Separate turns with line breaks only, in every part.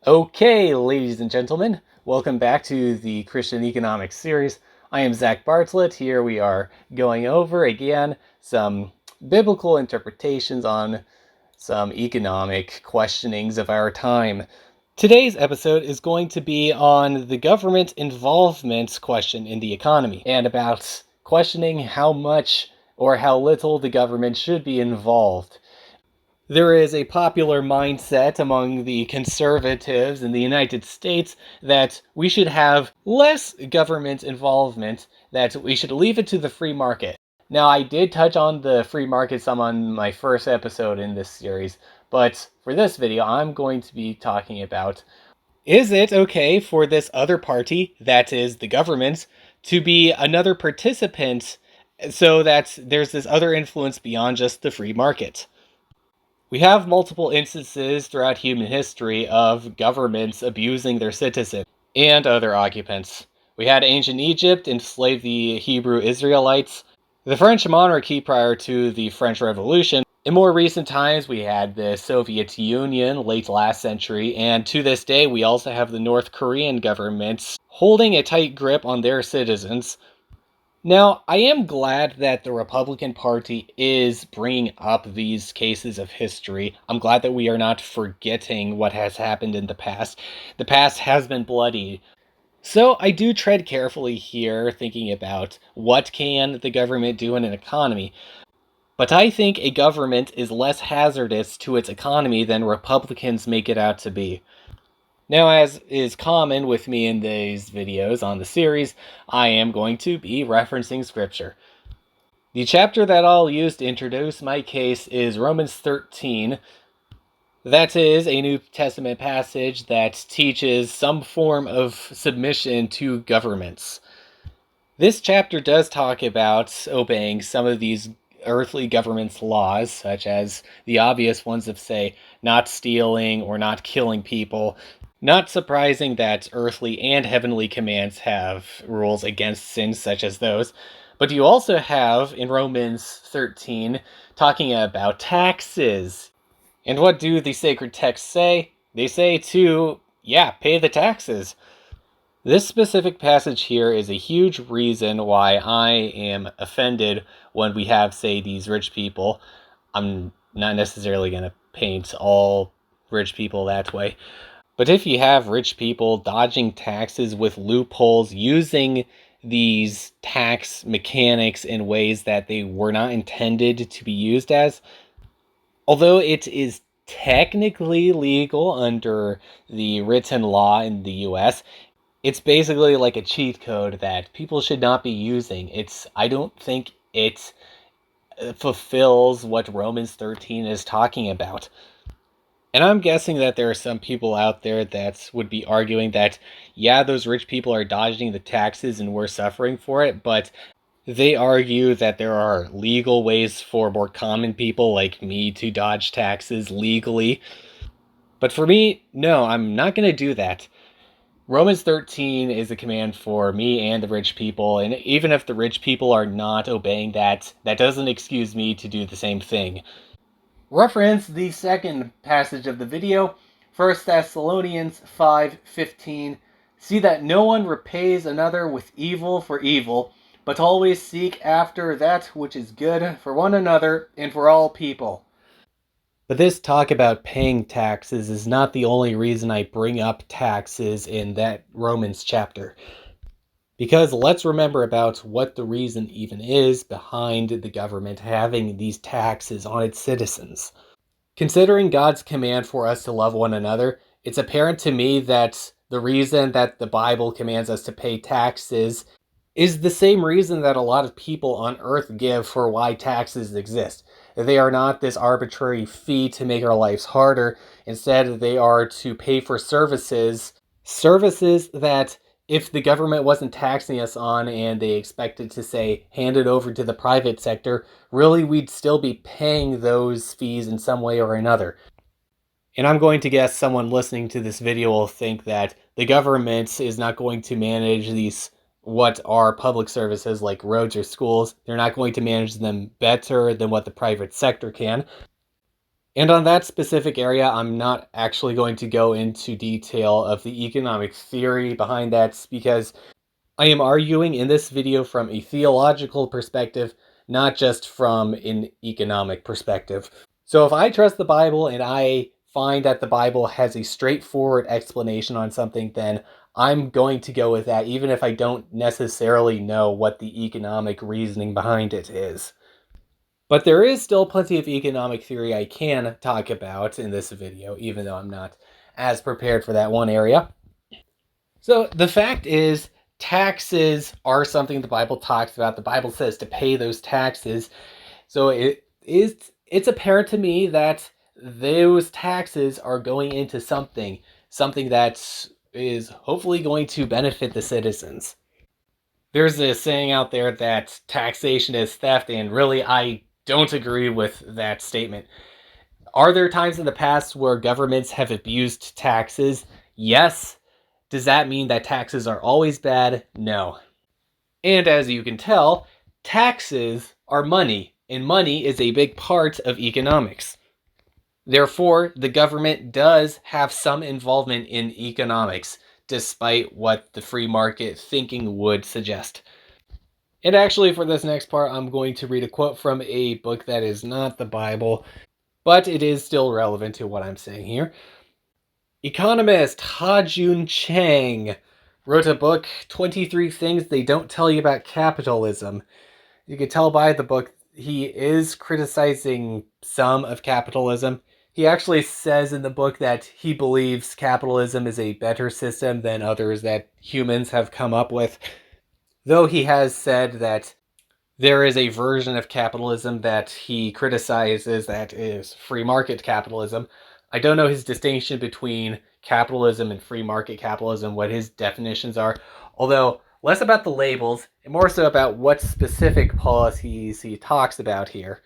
Okay, ladies and gentlemen, welcome back to the Christian Economics series. I am Zach Bartlett. Here we are going over again some biblical interpretations on some economic questionings of our time. Today's episode is going to be on the government involvement question in the economy and about questioning how much or how little the government should be involved. There is a popular mindset among the conservatives in the United States that we should have less government involvement, that we should leave it to the free market. Now, I did touch on the free market some on my first episode in this series, but for this video, I'm going to be talking about, is it okay for this other party, that is the government, to be another participant so that there's this other influence beyond just the free market? We have multiple instances throughout human history of governments abusing their citizens and other occupants. We had ancient Egypt enslave the Hebrew Israelites, the French monarchy prior to the French Revolution. In more recent times, we had the Soviet Union late last century, and to this day, we also have the North Korean governments holding a tight grip on their citizens. Now, I am glad that the Republican Party is bringing up these cases of history. I'm glad that we are not forgetting what has happened in the past. The past has been bloody. So I do tread carefully here, thinking about what can the government do in an economy. But I think a government is less hazardous to its economy than Republicans make it out to be. Now, as is common with me in these videos on the series, I am going to be referencing scripture. The chapter that I'll use to introduce my case is Romans 13. That is a New Testament passage that teaches some form of submission to governments. This chapter does talk about obeying some of these earthly government's laws, such as the obvious ones of, say, not stealing or not killing people. Not surprising that earthly and heavenly commands have rules against sins such as those. But you also have, in Romans 13, talking about taxes. And what do the sacred texts say? They say to, pay the taxes. This specific passage here is a huge reason why I am offended when we have, say, these rich people. I'm not necessarily going to paint all rich people that way. But if you have rich people dodging taxes with loopholes, using these tax mechanics in ways that they were not intended to be used as, although it is technically legal under the written law in the US, it's basically like a cheat code that people should not be using. I don't think it fulfills what Romans 13 is talking about. And I'm guessing that there are some people out there that would be arguing that, those rich people are dodging the taxes and we're suffering for it, but they argue that there are legal ways for more common people like me to dodge taxes legally. But for me, no, I'm not going to do that. Romans 13 is a command for me and the rich people, and even if the rich people are not obeying that, that doesn't excuse me to do the same thing. Reference the second passage of the video, 1 Thessalonians 5:15. See that no one repays another with evil for evil, but always seek after that which is good for one another and for all people. But this talk about paying taxes is not the only reason I bring up taxes in that Romans chapter. Because let's remember about what the reason even is behind the government having these taxes on its citizens. Considering God's command for us to love one another, it's apparent to me that the reason that the Bible commands us to pay taxes is the same reason that a lot of people on earth give for why taxes exist. They are not this arbitrary fee to make our lives harder. Instead, they are to pay for services that if the government wasn't taxing us on and they expected to, say, hand it over to the private sector, really we'd still be paying those fees in some way or another. And I'm going to guess someone listening to this video will think that the government is not going to manage these, what are public services like roads or schools. They're not going to manage them better than what the private sector can. And on that specific area, I'm not actually going to go into detail of the economic theory behind that because I am arguing in this video from a theological perspective, not just from an economic perspective. So if I trust the Bible and I find that the Bible has a straightforward explanation on something, then I'm going to go with that, even if I don't necessarily know what the economic reasoning behind it is. But there is still plenty of economic theory I can talk about in this video, even though I'm not as prepared for that one area. So the fact is, taxes are something the Bible talks about. The Bible says to pay those taxes. So it's apparent to me that those taxes are going into something that is hopefully going to benefit the citizens. There's a saying out there that taxation is theft, and really I don't agree with that statement. Are there times in the past where governments have abused taxes? Yes. Does that mean that taxes are always bad? No. And as you can tell, taxes are money, and money is a big part of economics. Therefore, the government does have some involvement in economics, despite what the free market thinking would suggest. And actually, for this next part, I'm going to read a quote from a book that is not the Bible, but it is still relevant to what I'm saying here. Economist Ha-Joon Chang wrote a book, 23 Things They Don't Tell You About Capitalism. You can tell by the book he is criticizing some of capitalism. He actually says in the book that he believes capitalism is a better system than others that humans have come up with. Though he has said that there is a version of capitalism that he criticizes that is free market capitalism. I don't know his distinction between capitalism and free market capitalism, what his definitions are, although less about the labels and more so about what specific policies he talks about here.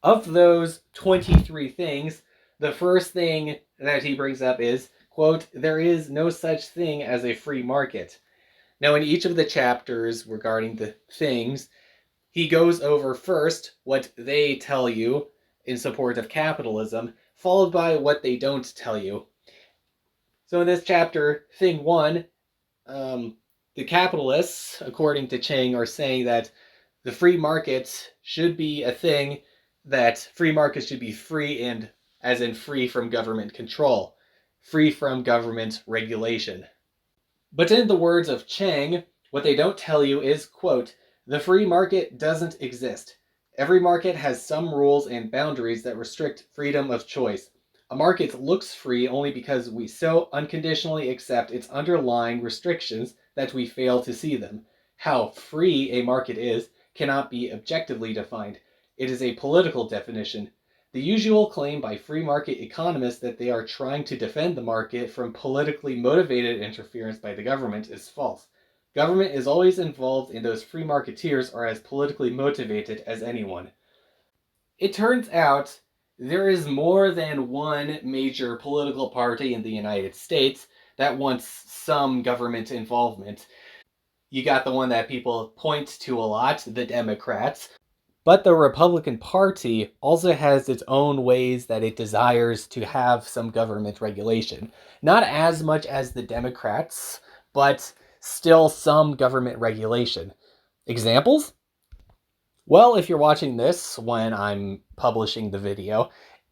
Of those 23 things, the first thing that he brings up is, quote, "There is no such thing as a free market." Now, in each of the chapters regarding the things, he goes over first what they tell you in support of capitalism, followed by what they don't tell you. So in this chapter, thing one, the capitalists, according to Chang, are saying that the free market should be a thing, that free markets should be free, and as in free from government control, free from government regulation. But in the words of Chang, what they don't tell you is, quote, "The free market doesn't exist. Every market has some rules and boundaries that restrict freedom of choice. A market looks free only because we so unconditionally accept its underlying restrictions that we fail to see them. How free a market is cannot be objectively defined. It is a political definition. The usual claim by free market economists that they are trying to defend the market from politically motivated interference by the government is false. Government is always involved, and those free marketeers are as politically motivated as anyone." It turns out there is more than one major political party in the United States that wants some government involvement. You got the one that people point to a lot, the Democrats. But the Republican Party also has its own ways that it desires to have some government regulation. Not as much as the Democrats, but still some government regulation. Examples? Well, if you're watching this when I'm publishing the video,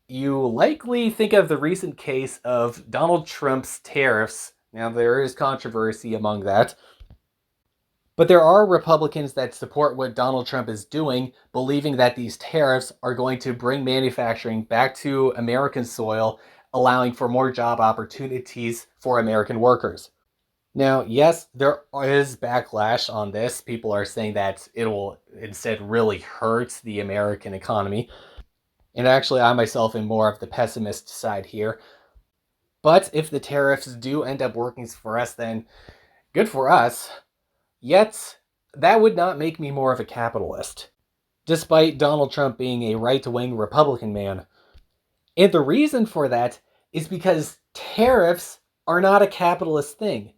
you likely think of the recent case of Donald Trump's tariffs. Now, there is controversy among that. But there are Republicans that support what Donald Trump is doing, believing that these tariffs are going to bring manufacturing back to American soil, allowing for more job opportunities for American workers. Now, yes, there is backlash on this. People are saying that it will instead really hurt the American economy. And actually, I myself am more of the pessimist side here. But if the tariffs do end up working for us, then good for us. Yet, that would not make me more of a capitalist, despite Donald Trump being a right-wing Republican man. And the reason for that is because tariffs are not a capitalist thing.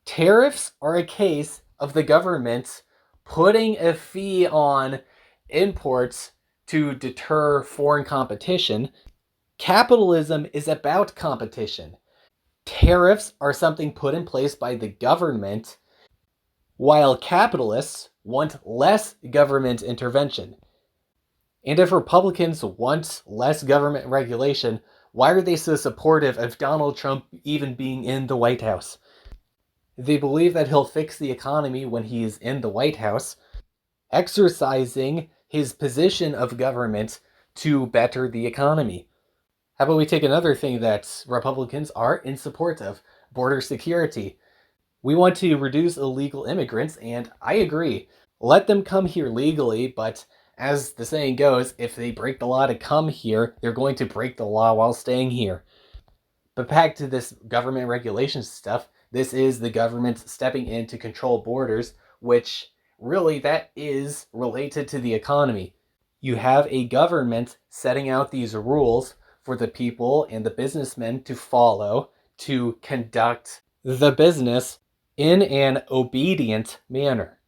Tariffs are a case of the government putting a fee on imports to deter foreign competition. Capitalism is about competition. Tariffs are something put in place by the government, while capitalists want less government intervention. And if Republicans want less government regulation, why are they so supportive of Donald Trump even being in the White House? They believe that he'll fix the economy when he is in the White House, exercising his position of government to better the economy. How about we take another thing that Republicans are in support of? Border security. We want to reduce illegal immigrants, and I agree. Let them come here legally, but as the saying goes, if they break the law to come here, they're going to break the law while staying here. But back to this government regulations stuff, this is the government stepping in to control borders, which really that is related to the economy. You have a government setting out these rules for the people and the businessmen to follow to conduct the business in an obedient manner.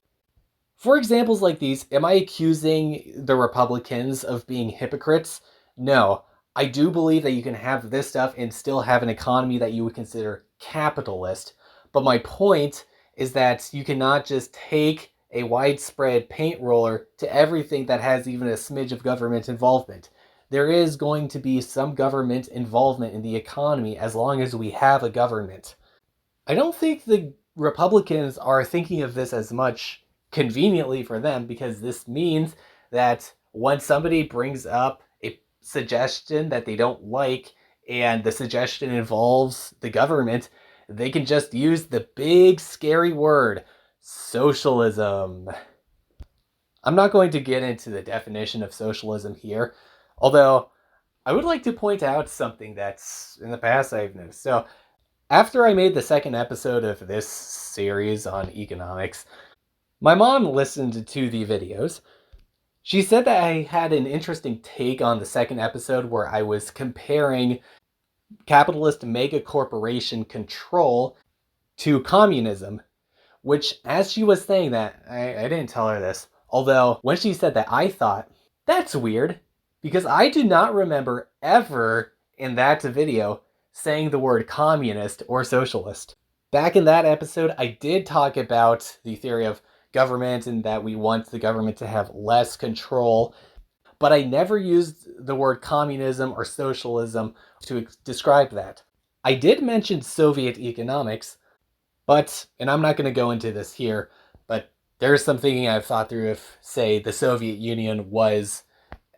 For examples like these, am I accusing the Republicans of being hypocrites? No. I do believe that you can have this stuff and still have an economy that you would consider capitalist. But my point is that you cannot just take a widespread paint roller to everything that has even a smidge of government involvement. There is going to be some government involvement in the economy as long as we have a government. I don't think the Republicans are thinking of this as much conveniently for them, because this means that when somebody brings up a suggestion that they don't like and the suggestion involves the government, they can just use the big scary word, socialism. I'm not going to get into the definition of socialism here, although I would like to point out something that's in the past I've noticed. So, after I made the second episode of this series on economics, my mom listened to the videos. She said that I had an interesting take on the second episode where I was comparing capitalist mega corporation control to communism, which, as she was saying that, I didn't tell her this, although when she said that, I thought, that's weird, because I do not remember ever in that video saying the word communist or socialist. Back in that episode, I did talk about the theory of government and that we want the government to have less control, but I never used the word communism or socialism to describe that. I did mention Soviet economics, but, and I'm not going to go into this here, but there's some thinking I've thought through if, say, the Soviet Union was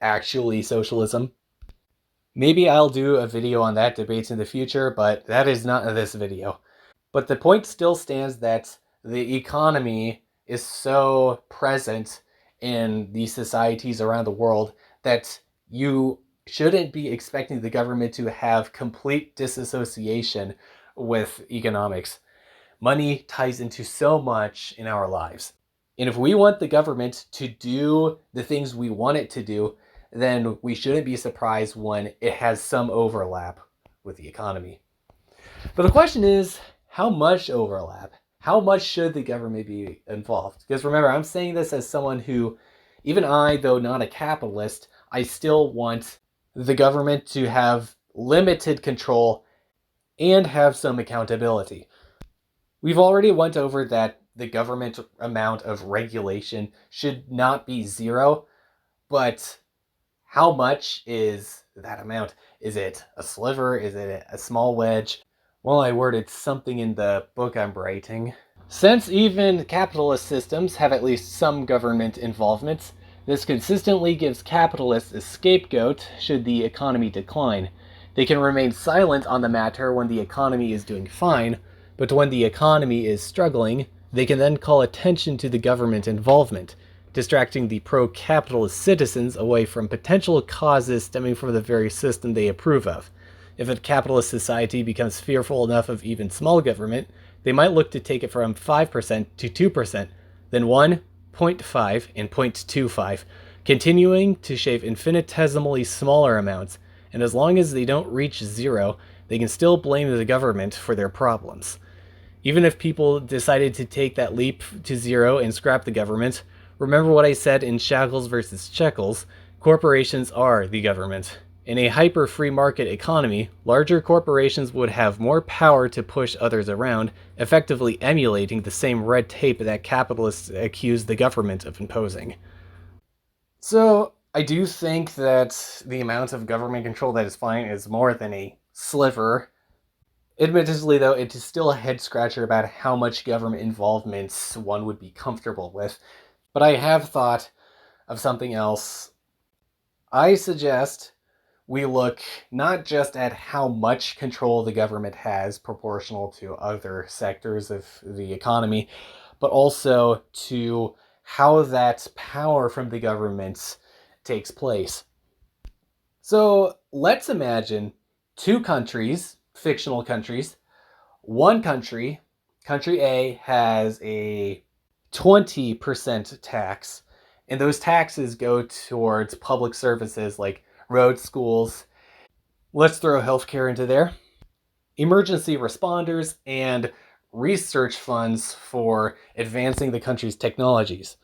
actually socialism. Maybe I'll do a video on that debate in the future, but that is not in this video. But the point still stands that the economy is so present in these societies around the world that you shouldn't be expecting the government to have complete disassociation with economics. Money ties into so much in our lives. And if we want the government to do the things we want it to do, then we shouldn't be surprised when it has some overlap with the economy. But the question is, how much overlap? How much should the government be involved? Because remember, I'm saying this as someone who, even I, though not a capitalist, I still want the government to have limited control and have some accountability. We've already went over that the government amount of regulation should not be zero, but how much is that amount? Is it a sliver? Is it a small wedge? Well, I worded something in the book I'm writing. Since even capitalist systems have at least some government involvement, this consistently gives capitalists a scapegoat should the economy decline. They can remain silent on the matter when the economy is doing fine, but when the economy is struggling, they can then call attention to the government involvement, distracting the pro-capitalist citizens away from potential causes stemming from the very system they approve of. If a capitalist society becomes fearful enough of even small government, they might look to take it from 5% to 2%, then 1, 0.5, and 0.25, continuing to shave infinitesimally smaller amounts, and as long as they don't reach zero, they can still blame the government for their problems. Even if people decided to take that leap to zero and scrap the government, remember what I said in Shackles versus Shekels, corporations are the government. In a hyper free market economy, larger corporations would have more power to push others around, effectively emulating the same red tape that capitalists accuse the government of imposing. So, I do think that the amount of government control that is fine is more than a sliver. Admittedly, though, it is still a head scratcher about how much government involvement one would be comfortable with. But I have thought of something else. I suggest we look not just at how much control the government has proportional to other sectors of the economy, but also to how that power from the government takes place. So let's imagine two countries, fictional countries. One country, country A, has a 20% tax, and those taxes go towards public services like roads, schools. Let's throw healthcare into there, emergency responders, and research funds for advancing the country's technologies.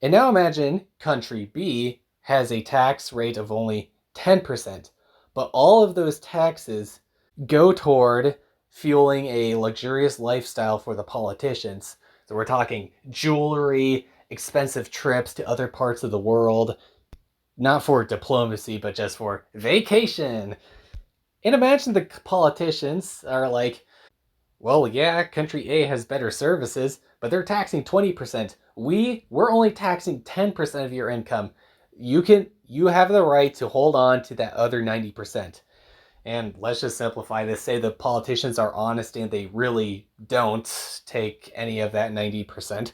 And now imagine country B has a tax rate of only 10%, but all of those taxes go toward fueling a luxurious lifestyle for the politicians. So we're talking jewelry, expensive trips to other parts of the world, not for diplomacy, but just for vacation. And imagine the politicians are like, well, yeah, country A has better services, but they're taxing 20%. We're only taxing 10% of your income. You have the right to hold on to that other 90%. And let's just simplify this. Say the politicians are honest and they really don't take any of that 90%.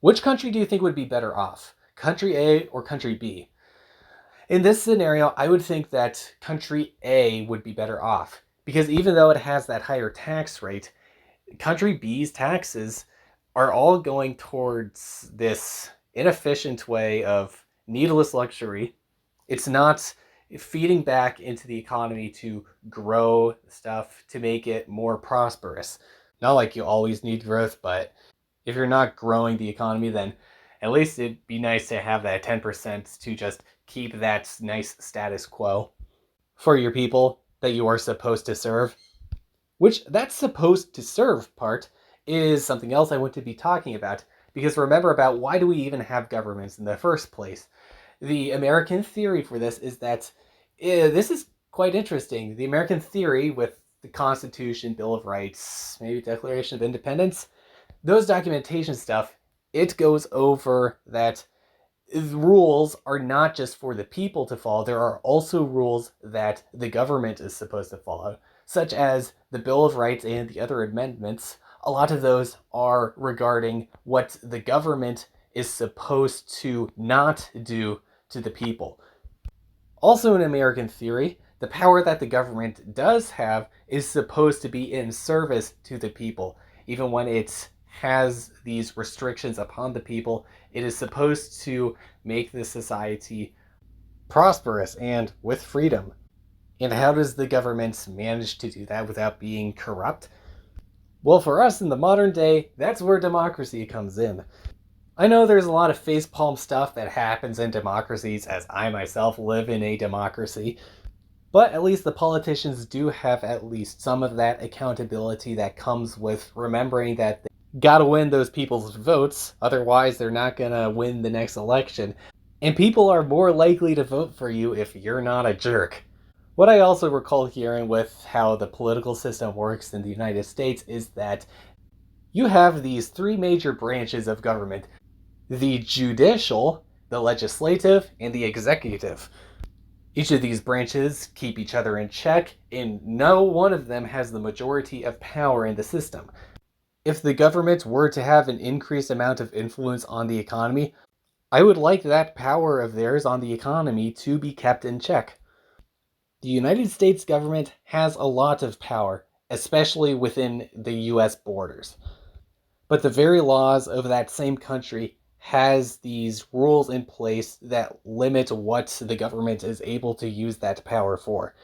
Which country do you think would be better off? Country A or country B? In this scenario, I would think that country A would be better off because even though it has that higher tax rate, country B's taxes are all going towards this inefficient way of needless luxury. It's not feeding back into the economy to grow stuff to make it more prosperous. Not like you always need growth, but if you're not growing the economy, then at least it'd be nice to have that 10% to just keep that nice status quo for your people that you are supposed to serve. Which that supposed to serve part is something else I want to be talking about. Because remember about why do we even have governments in the first place? The American theory for this is that this is quite interesting. The American theory with the Constitution, Bill of Rights, maybe Declaration of Independence, those documentation stuff, it goes over that rules are not just for the people to follow. There are also rules that the government is supposed to follow, such as the Bill of Rights and the other amendments. A lot of those are regarding what the government is supposed to not do to the people. Also in American theory, the power that the government does have is supposed to be in service to the people. Even when it has these restrictions upon the people, it is supposed to make the society prosperous and with freedom. And how does the government manage to do that without being corrupt? Well, for us in the modern day, that's where democracy comes in. I know there's a lot of facepalm stuff that happens in democracies, as I myself live in a democracy, but at least the politicians do have at least some of that accountability that comes with remembering that they gotta win those people's votes, otherwise they're not gonna win the next election. And people are more likely to vote for you if you're not a jerk. What I also recall hearing with how the political system works in the United States is that you have these three major branches of government: the judicial, the legislative, and the executive. Each of these branches keep each other in check, and no one of them has the majority of power in the system. If the government were to have an increased amount of influence on the economy, I would like that power of theirs on the economy to be kept in check. The United States government has a lot of power, especially within the US borders. But the very laws of that same country has these rules in place that limit what the government is able to use that power for.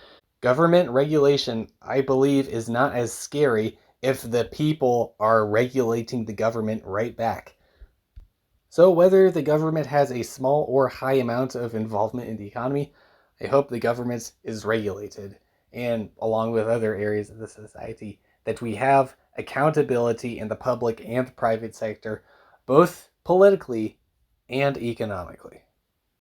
Government regulation, I believe, is not as scary if the people are regulating the government right back. So whether the government has a small or high amount of involvement in the economy, I hope the government is regulated, and along with other areas of the society, that we have accountability in the public and private sector, both politically and economically.